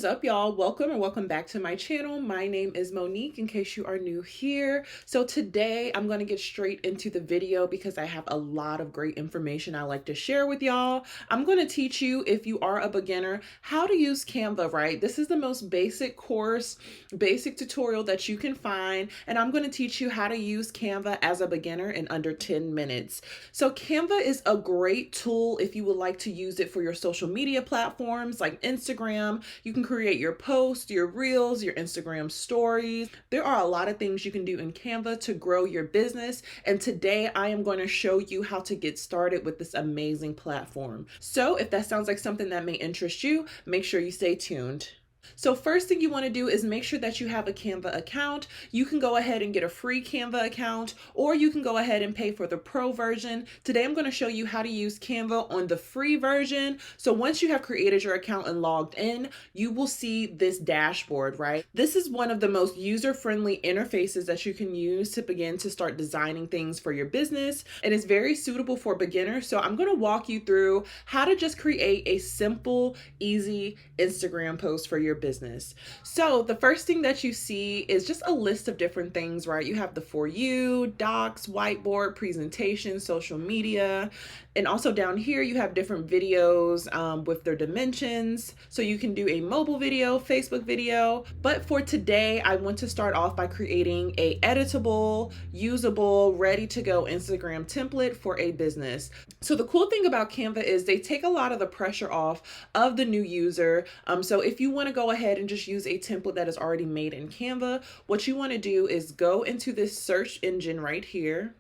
is up, y'all? Welcome or welcome back to my channel. My name is Monique, in case you are new here. So today I'm going to get straight into the video because I have a lot of great information I like to share with y'all. I'm going to teach you, if you are a beginner, how to use Canva, right? This is the most basic course, basic tutorial that you can find, and I'm going to teach you how to use Canva as a beginner in under 10 minutes. So Canva is a great tool if you would like to use it for your social media platforms like Instagram. You can create your posts, your reels, your Instagram stories. There are a lot of things you can do in Canva to grow your business. And today I am going to show you how to get started with this amazing platform. So if that sounds like something that may interest you, make sure you stay tuned. So first thing you want to do is make sure that you have a Canva account. You can go ahead and get a free Canva account, or you can go ahead and pay for the pro version. Today I'm going to show you how to use Canva on the free version. So once you have created your account and logged in, you will see this dashboard, right? This is one of the most user-friendly interfaces that you can use to begin to start designing things for your business. It is very suitable for beginners. So I'm going to walk you through how to just create a simple, easy Instagram post for your business. So the first thing that you see is just a list of different things, right? You have the For You, docs, whiteboard, presentation, social media, and also down here you have different videos with their dimensions. So you can do a mobile video, Facebook video, but for today I want to start off by creating a editable, usable, ready to go Instagram template for a business. So the cool thing about Canva is they take a lot of the pressure off of the new user. So if you want to go ahead and just use a template that is already made in Canva, what you want to do is go into this search engine right here.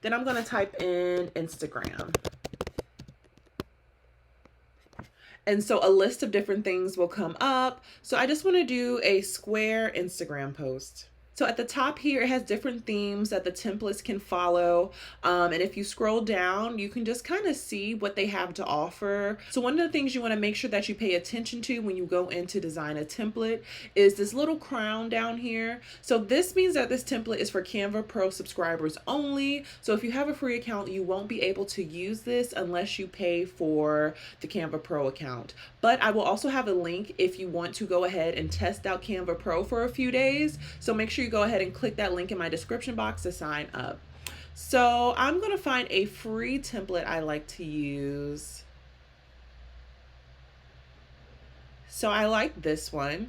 Then I'm going to type in Instagram. And so a list of different things will come up. So I just want to do a square Instagram post. So at the top here, it has different themes that the templates can follow. And if you scroll down, you can just kind of see what they have to offer. So one of the things you want to make sure that you pay attention to when you go in to design a template is this little crown down here. So this means that this template is for Canva Pro subscribers only. So if you have a free account, you won't be able to use this unless you pay for the Canva Pro account. But I will also have a link if you want to go ahead and test out Canva Pro for a few days. So make sure you go ahead and click that link in my description box to sign up. So I'm going to find a free template I like to use. So I like this one.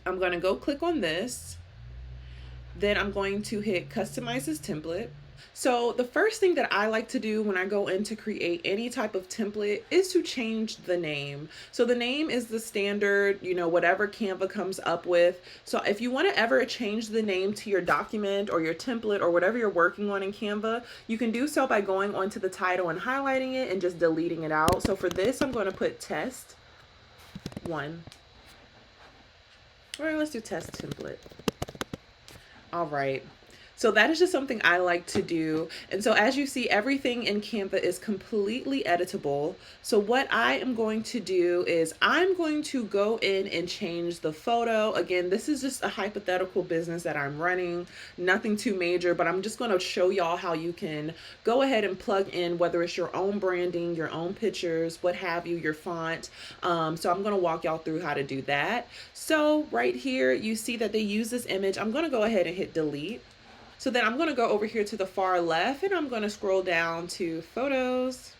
I'm going to go click on this. Then I'm going to hit customize this template. So the first thing that I like to do when I go in to create any type of template is to change the name. So the name is the standard, whatever Canva comes up with. So if you want to ever change the name to your document or your template or whatever you're working on in Canva, you can do so by going onto the title and highlighting it and just deleting it out. So for this, I'm going to put test 1. All right, let's do test template. All right. So that is just something I like to do. And so as you see, everything in Canva is completely editable. So what I am going to do is I'm going to go in and change the photo. Again, this is just a hypothetical business that I'm running, nothing too major, but I'm just going to show y'all how you can go ahead and plug in, whether it's your own branding, your own pictures, what have you, your font. So I'm going to walk y'all through how to do that. So right here, you see that they use this image. I'm going to go ahead and hit delete. So then I'm going to go over here to the far left and I'm going to scroll down to photos.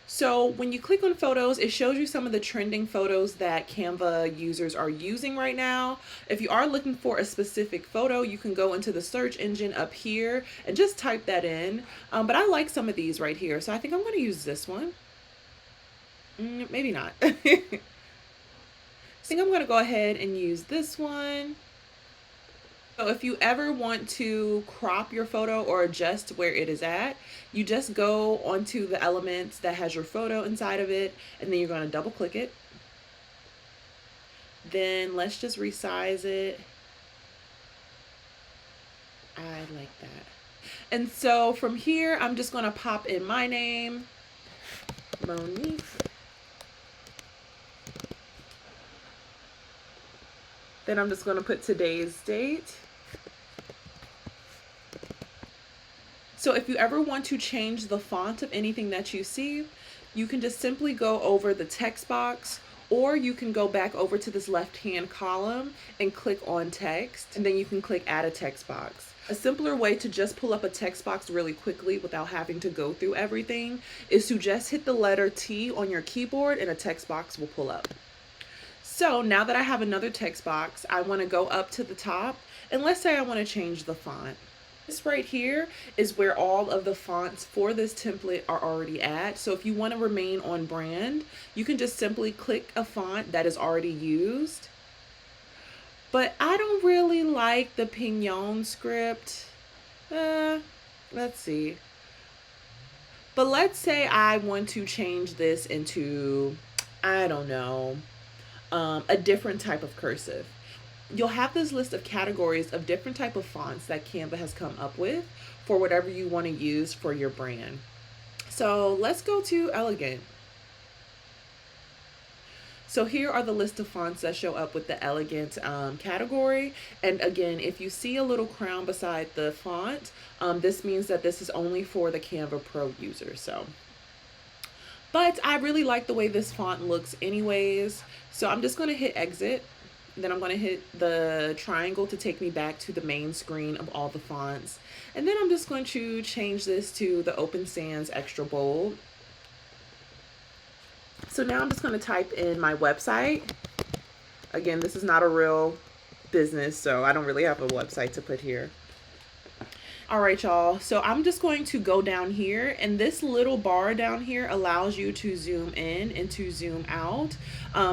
So when you click on photos, it shows you some of the trending photos that Canva users are using right now. If you are looking for a specific photo, you can go into the search engine up here and just type that in. But I like some of these right here. So I think I'm going to use this one. Maybe not. I think I'm going to go ahead and use this one. So if you ever want to crop your photo or adjust where it is at, you just go onto the element that has your photo inside of it, and then you're going to double click it. Then let's just resize it. I like that. And so from here, I'm just going to pop in my name, Monique. Then I'm just going to put today's date. So if you ever want to change the font of anything that you see, you can just simply go over the text box Or you can go back over to this left-hand column and click on text, and then you can click add a text box. A simpler way to just pull up a text box really quickly without having to go through everything is to just hit the letter T on your keyboard and a text box will pull up. So now that I have another text box, I want to go up to the top and let's say I want to change the font. This right here is where all of the fonts for this template are already at. So if you want to remain on brand, you can just simply click a font that is already used. But I don't really like the Pignon script. Let's see. But let's say I want to change this into, I don't know, a different type of cursive. You'll have this list of categories of different type of fonts that Canva has come up with for whatever you want to use for your brand. So let's go to elegant. So here are the list of fonts that show up with the elegant category. And again, if you see a little crown beside the font, this means that this is only for the Canva Pro user. But I really like the way this font looks anyways. So I'm just going to hit exit. Then I'm going to hit the triangle to take me back to the main screen of all the fonts. And then I'm just going to change this to the Open Sans Extra Bold. So now I'm just going to type in my website. Again, this is not a real business, so I don't really have a website to put here. All right, y'all. So I'm just going to go down here, and this little bar down here allows you to zoom in and to zoom out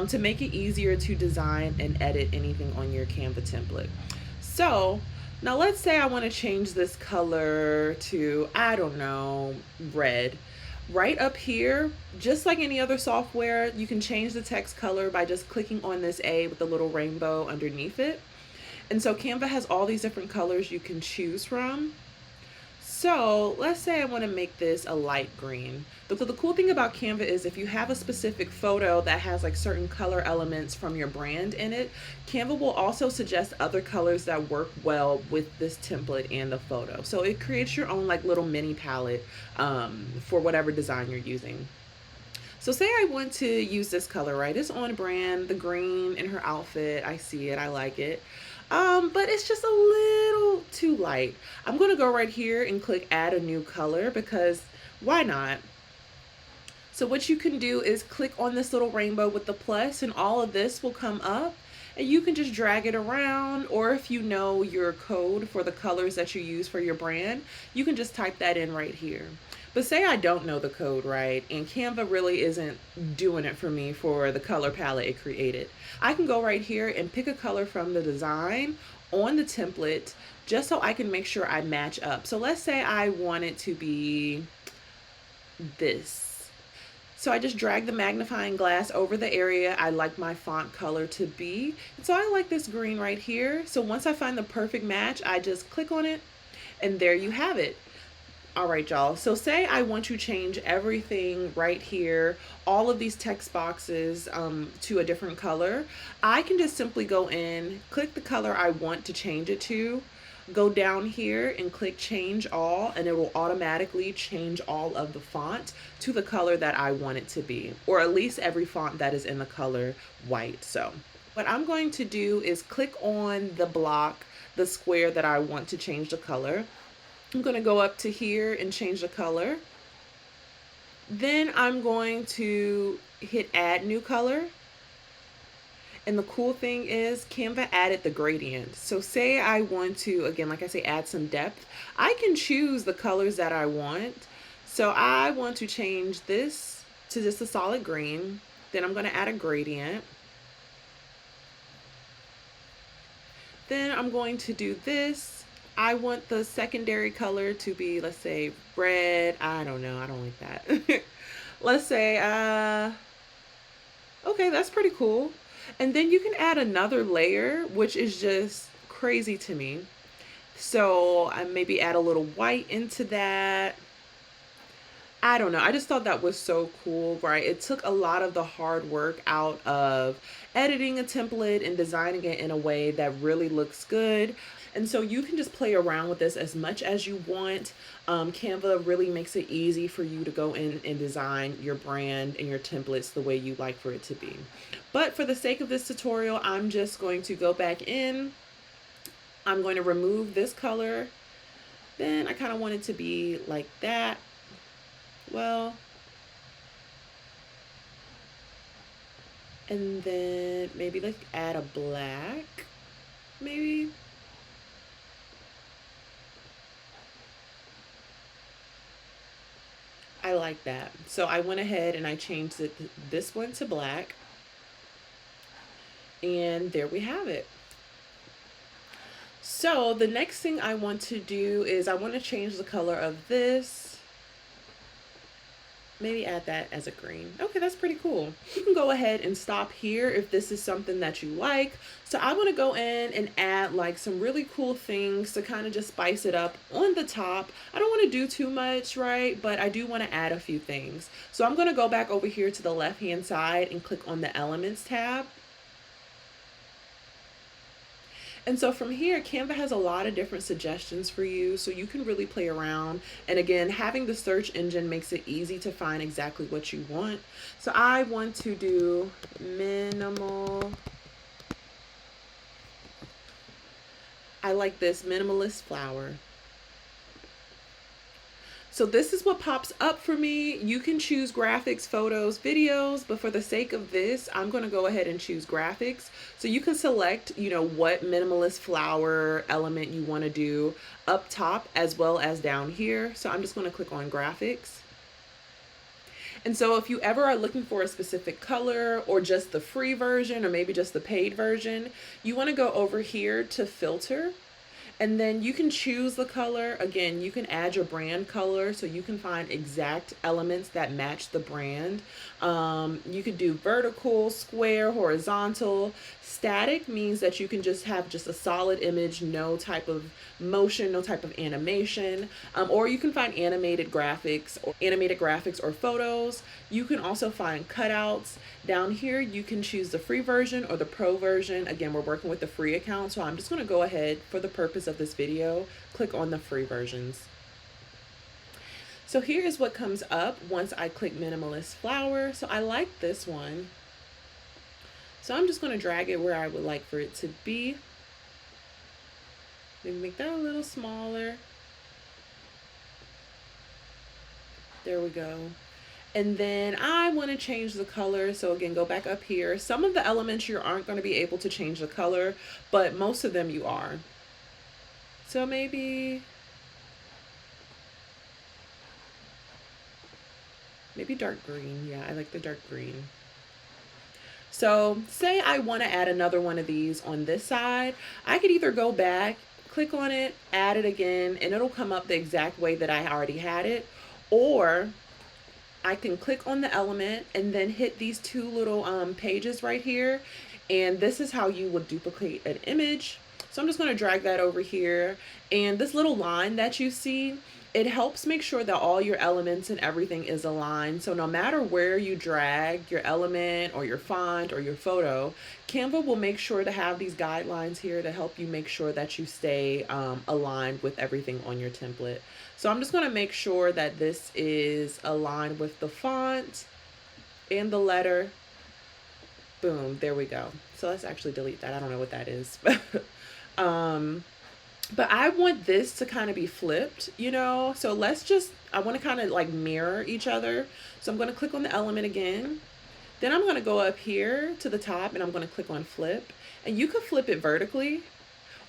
to make it easier to design and edit anything on your Canva template. So now let's say I want to change this color to, I don't know, red. Right up here, just like any other software, you can change the text color by just clicking on this A with the little rainbow underneath it. And so Canva has all these different colors you can choose from. So let's say I want to make this a light green. So the cool thing about Canva is if you have a specific photo that has like certain color elements from your brand in it, Canva will also suggest other colors that work well with this template and the photo. So it creates your own like little mini palette for whatever design you're using. So say I want to use this color, right? It's on brand, the green in her outfit. I see it, I like it. But it's just a little too light. I'm going to go right here and click add a new color because why not? So what you can do is click on this little rainbow with the plus and all of this will come up and you can just drag it around, or if you know your code for the colors that you use for your brand, you can just type that in right here. But say I don't know the code, right, and Canva really isn't doing it for me for the color palette it created. I can go right here and pick a color from the design on the template just so I can make sure I match up. So let's say I want it to be this. So I just drag the magnifying glass over the area I like my font color to be. And so I like this green right here. So once I find the perfect match, I just click on it and there you have it. All right, y'all. So say I want to change everything right here, all of these text boxes to a different color. I can just simply go in, click the color I want to change it to, go down here and click change all, and it will automatically change all of the font to the color that I want it to be, or at least every font that is in the color white. So what I'm going to do is click on the block, the square that I want to change the color. I'm going to go up to here and change the color. Then I'm going to hit add new color. And the cool thing is Canva added the gradient. So say I want to, again, like I say, add some depth. I can choose the colors that I want. So I want to change this to just a solid green. Then I'm going to add a gradient. Then I'm going to do this. I want the secondary color to be, let's say, red. I don't know. I don't like that. Let's say, okay, that's pretty cool. And then you can add another layer, which is just crazy to me. So I maybe add a little white into that. I don't know. I just thought that was so cool, right? It took a lot of the hard work out of editing a template and designing it in a way that really looks good. And so you can just play around with this as much as you want. Canva really makes it easy for you to go in and design your brand and your templates the way you like for it to be. But for the sake of this tutorial, I'm just going to go back in. I'm going to remove this color. Then I kind of want it to be like that. Well, and then maybe like add a black, maybe. I like that. So I went ahead and I changed this one to black. And there we have it. So the next thing I want to do is I want to change the color of this. Maybe add that as a green. Okay, that's pretty cool. You can go ahead and stop here if this is something that you like. So I want to go in and add like some really cool things to kind of just spice it up on the top. I don't want to do too much, right? But I do want to add a few things. So I'm going to go back over here to the left-hand side and click on the Elements tab. And so from here, Canva has a lot of different suggestions for you, so you can really play around. And again, having the search engine makes it easy to find exactly what you want. So I want to do minimal. I like this minimalist flower. So this is what pops up for me. You can choose graphics, photos, videos, but for the sake of this, I'm going to go ahead and choose graphics. So you can select, what minimalist flower element you want to do up top as well as down here. So I'm just going to click on graphics. And so if you ever are looking for a specific color or just the free version or maybe just the paid version, you want to go over here to filter. And then you can choose the color. Again, you can add your brand color so you can find exact elements that match the brand. You can do vertical, square, horizontal. Static means that you can just have just a solid image, no type of motion, no type of animation. Or you can find animated graphics or photos. You can also find cutouts. Down here, you can choose the free version or the pro version. Again, we're working with the free account, so I'm just going to go ahead for the purpose of this video, click on the free versions. So here is what comes up once I click minimalist flower. So I like this one. So I'm just going to drag it where I would like for it to be. Maybe make that a little smaller. There we go. And then I want to change the color. So again, go back up here. Some of the elements you aren't going to be able to change the color, but most of them you are. So maybe dark green. Yeah, I like the dark green. So say I want to add another one of these on this side. I could either go back, click on it, add it again, and it'll come up the exact way that I already had it. Or I can click on the element and then hit these two little pages right here. And this is how you would duplicate an image. So I'm just going to drag that over here. And this little line that you see, it helps make sure that all your elements and everything is aligned. So no matter where you drag your element or your font or your photo, Canva will make sure to have these guidelines here to help you make sure that you stay aligned with everything on your template. So I'm just going to make sure that this is aligned with the font and the letter. Boom, there we go. So let's actually delete that. I don't know what that is. But I want this to kind of be flipped, so I want to kind of like mirror each other. So I'm going to click on the element again. Then I'm going to go up here to the top and I'm going to click on flip, and you can flip it vertically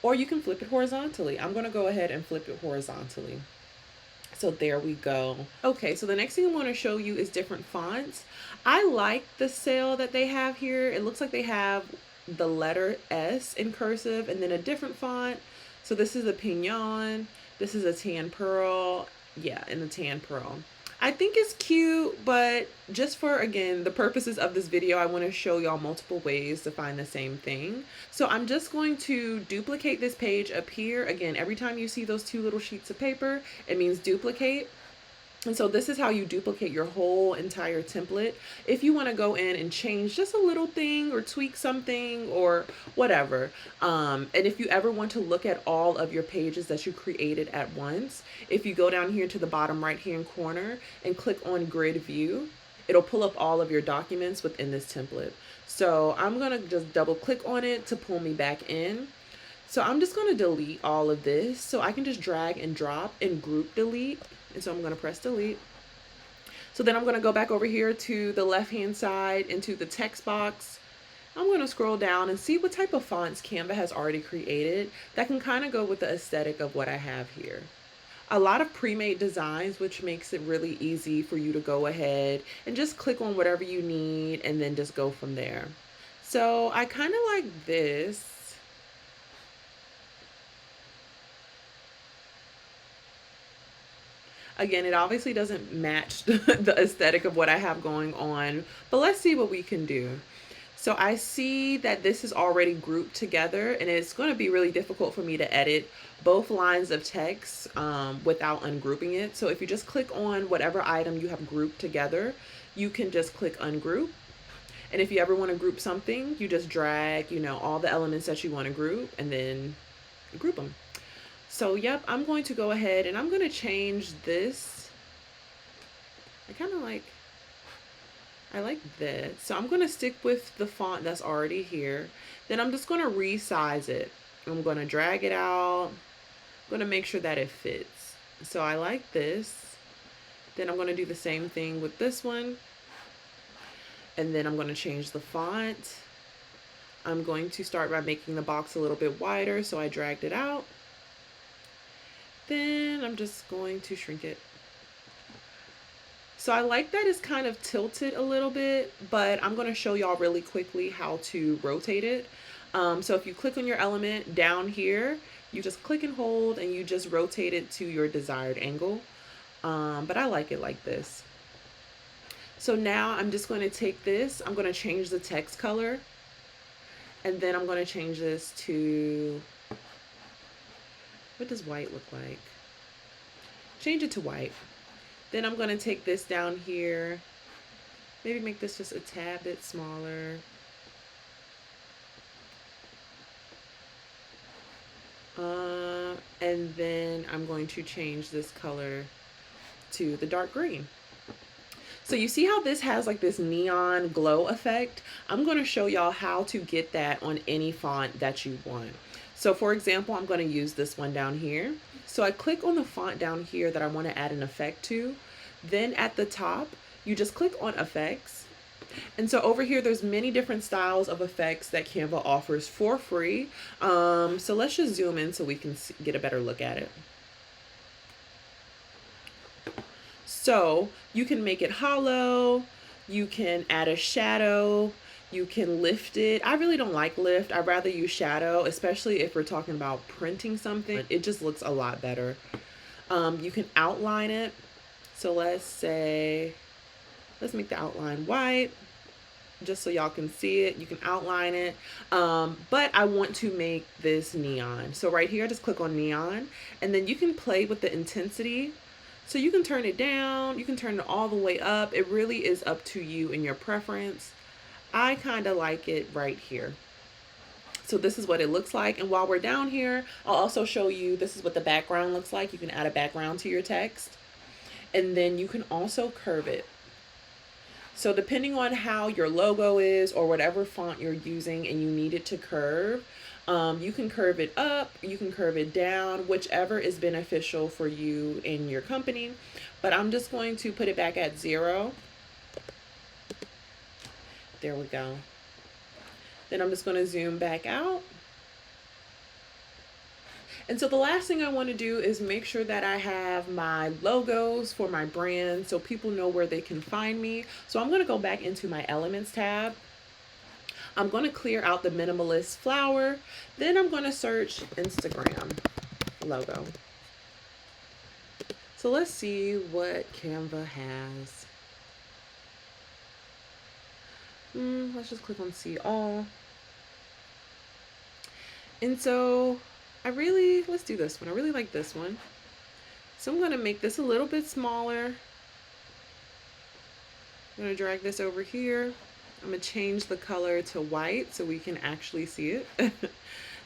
or you can flip it horizontally. I'm going to go ahead and flip it horizontally. So there we go. Okay, so the next thing I want to show you is different fonts. I like the sale that they have here. It looks like they have the letter S in cursive and then a different font. So this is a Pignon, this is a Tan Pearl, yeah, and the Tan Pearl. I think it's cute, but just for, again, the purposes of this video, I want to show y'all multiple ways to find the same thing. So I'm just going to duplicate this page up here. Again, every time you see those two little sheets of paper, it means duplicate. And so this is how you duplicate your whole entire template. If you want to go in and change just a little thing or tweak something or whatever. And if you ever want to look at all of your pages that you created at once, if you go down here to the bottom right hand corner and click on grid view, it'll pull up all of your documents within this template. So I'm going to just double click on it to pull me back in. So I'm just going to delete all of this. So I can just drag and drop and group delete. And so I'm going to press delete. So then I'm going to go back over here to the left hand side into the text box. I'm going to scroll down and see what type of fonts Canva has already created that can kind of go with the aesthetic of what I have here. A lot of pre-made designs, which makes it really easy for you to go ahead and just click on whatever you need and then just go from there. So I kind of like this. Again, it obviously doesn't match the aesthetic of what I have going on, but let's see what we can do. So I see that this is already grouped together, and it's going to be really difficult for me to edit both lines of text without ungrouping it. So if you just click on whatever item you have grouped together, you can just click ungroup. And if you ever want to group something, you just drag, all the elements that you want to group and then group them. So yep, I'm going to go ahead and I'm going to change this. I like this. So I'm going to stick with the font that's already here. Then I'm just going to resize it. I'm going to drag it out. I'm going to make sure that it fits. So I like this. Then I'm going to do the same thing with this one. And then I'm going to change the font. I'm going to start by making the box a little bit wider. So I dragged it out. Then I'm just going to shrink it. So I like that it's kind of tilted a little bit, but I'm going to show y'all really quickly how to rotate it. So if you click on your element down here, you just click and hold and you just rotate it to your desired angle. But I like it like this. So now I'm just going to take this, I'm going to change the text color, and then I'm going to change this to, what does white look like? Change it to white. Then I'm going to take this down here, maybe make this just a tad bit smaller. And then I'm going to change this color to the dark green. So you see how this has like this neon glow effect? I'm going to show y'all how to get that on any font that you want. So for example, I'm going to use this one down here. So I click on the font down here that I want to add an effect to. Then at the top, you just click on effects. And so over here, there's many different styles of effects that Canva offers for free. So let's just zoom in so we can get a better look at it. So you can make it hollow, you can add a shadow, you can lift it. I really don't like lift. I'd rather use shadow, especially if we're talking about printing something. It just looks a lot better. You can outline it. So let's make the outline white, just so y'all can see it. You can outline it. But I want to make this neon. So right here, just click on neon, and then you can play with the intensity. So you can turn it down, you can turn it all the way up. It really is up to you and your preference. I kind of like it right here. So this is what it looks like. And while we're down here, I'll also show you, this is what the background looks like. You can add a background to your text. And then you can also curve it. So depending on how your logo is or whatever font you're using and you need it to curve, you can curve it up, you can curve it down, whichever is beneficial for you in your company. But I'm just going to put it back at 0. There we go. Then I'm just going to zoom back out. And so the last thing I want to do is make sure that I have my logos for my brand so people know where they can find me. So I'm going to go back into my Elements tab. I'm going to clear out the minimalist flower. Then I'm going to search Instagram logo. So let's see what Canva has. Let's just click on see all. And so let's do this one. I really like this one. So I'm going to make this a little bit smaller. I'm going to drag this over here. I'm going to change the color to white so we can actually see it.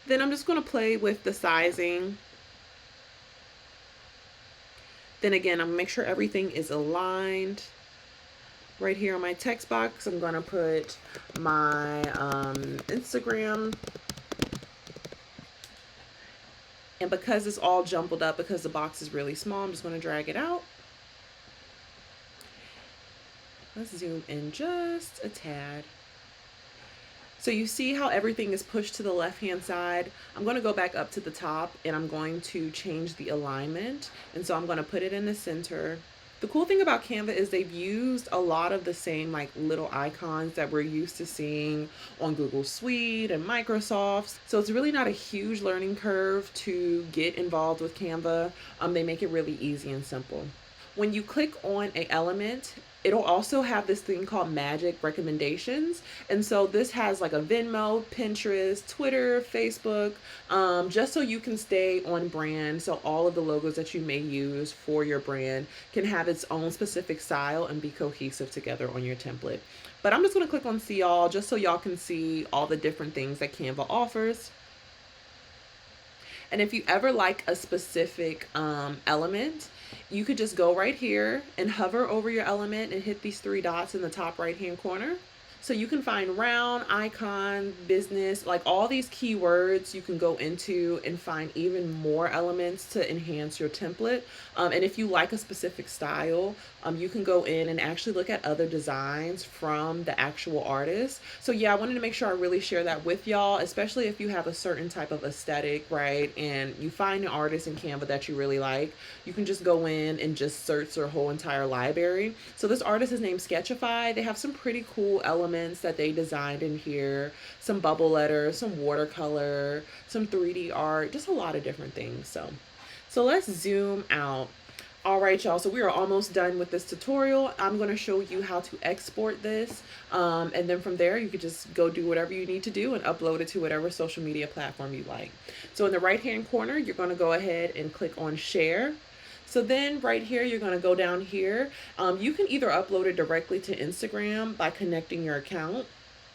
Then I'm just going to play with the sizing. Then again, I'm going to make sure everything is aligned. Right here on my text box, I'm going to put my Instagram. And because it's all jumbled up, because the box is really small, I'm just going to drag it out. Let's zoom in just a tad. So you see how everything is pushed to the left-hand side. I'm going to go back up to the top and I'm going to change the alignment. And so I'm going to put it in the center. The cool thing about Canva is they've used a lot of the same like little icons that we're used to seeing on Google Suite and Microsoft. So it's really not a huge learning curve to get involved with Canva. They make it really easy and simple. When you click on an element, it'll also have this thing called magic recommendations. And so this has like a Venmo, Pinterest, Twitter, Facebook, just so you can stay on brand. So all of the logos that you may use for your brand can have its own specific style and be cohesive together on your template. But I'm just going to click on see all just so y'all can see all the different things that Canva offers. And if you ever like a specific element, you could just go right here and hover over your element and hit these three dots in the top right hand corner. So you can find round, icon, business, like all these keywords you can go into and find even more elements to enhance your template. And if you like a specific style, you can go in and actually look at other designs from the actual artist. So yeah, I wanted to make sure I really share that with y'all, especially if you have a certain type of aesthetic, right? And you find an artist in Canva that you really like, you can just go in and just search their whole entire library. So this artist is named Sketchify. They have some pretty cool elements that they designed in here, some bubble letters, some watercolor, some 3D art, just a lot of different things. So let's zoom out. All right, y'all, so we are almost done with this tutorial. I'm going to show you how to export this, and then from there you could just go do whatever you need to do and upload it to whatever social media platform you like. So in the right hand corner, you're going to go ahead and click on share. So then right here, you're going to go down here. You can either upload it directly to Instagram by connecting your account,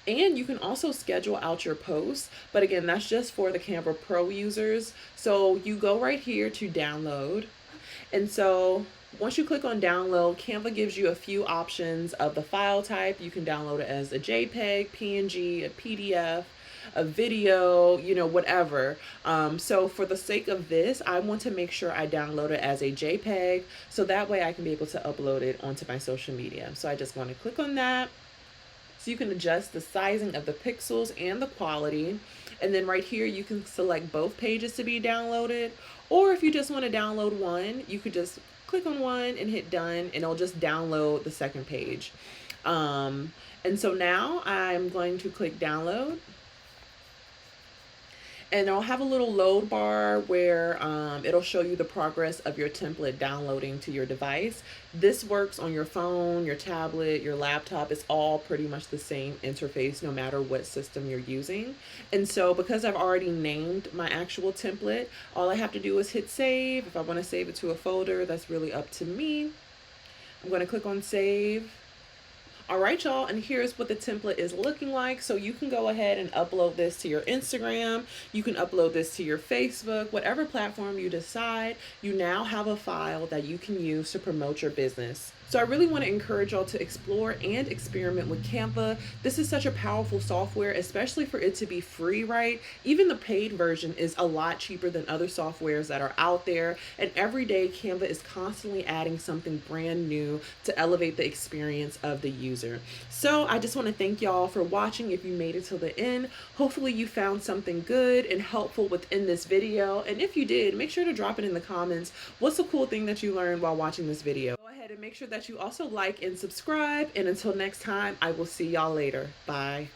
and you can also schedule out your posts. But again, that's just for the Canva Pro users. So you go right here to download. And so once you click on download, Canva gives you a few options of the file type. You can download it as a JPEG, PNG, a PDF, a video, you know, whatever. So for the sake of this, I want to make sure I download it as a JPEG, so that way I can be able to upload it onto my social media. So I just want to click on that. So you can adjust the sizing of the pixels and the quality. And then right here, you can select both pages to be downloaded. Or if you just want to download one, you could just click on one and hit done, and it'll just download the second page. And so now I'm going to click download. And it'll have a little load bar where it'll show you the progress of your template downloading to your device. This works on your phone, your tablet, your laptop. It's all pretty much the same interface no matter what system you're using. And so because I've already named my actual template, all I have to do is hit save. If I want to save it to a folder, that's really up to me. I'm going to click on save. All right, y'all, and here's what the template is looking like. So you can go ahead and upload this to your Instagram. You can upload this to your Facebook, whatever platform you decide. You now have a file that you can use to promote your business. So I really want to encourage y'all to explore and experiment with Canva. This is such a powerful software, especially for it to be free, right? Even the paid version is a lot cheaper than other softwares that are out there. And every day, Canva is constantly adding something brand new to elevate the experience of the user. So I just want to thank y'all for watching. If you made it till the end, hopefully you found something good and helpful within this video. And if you did, make sure to drop it in the comments. What's a cool thing that you learned while watching this video? Go ahead and make sure that you also like and subscribe. And until next time, I will see y'all later. Bye.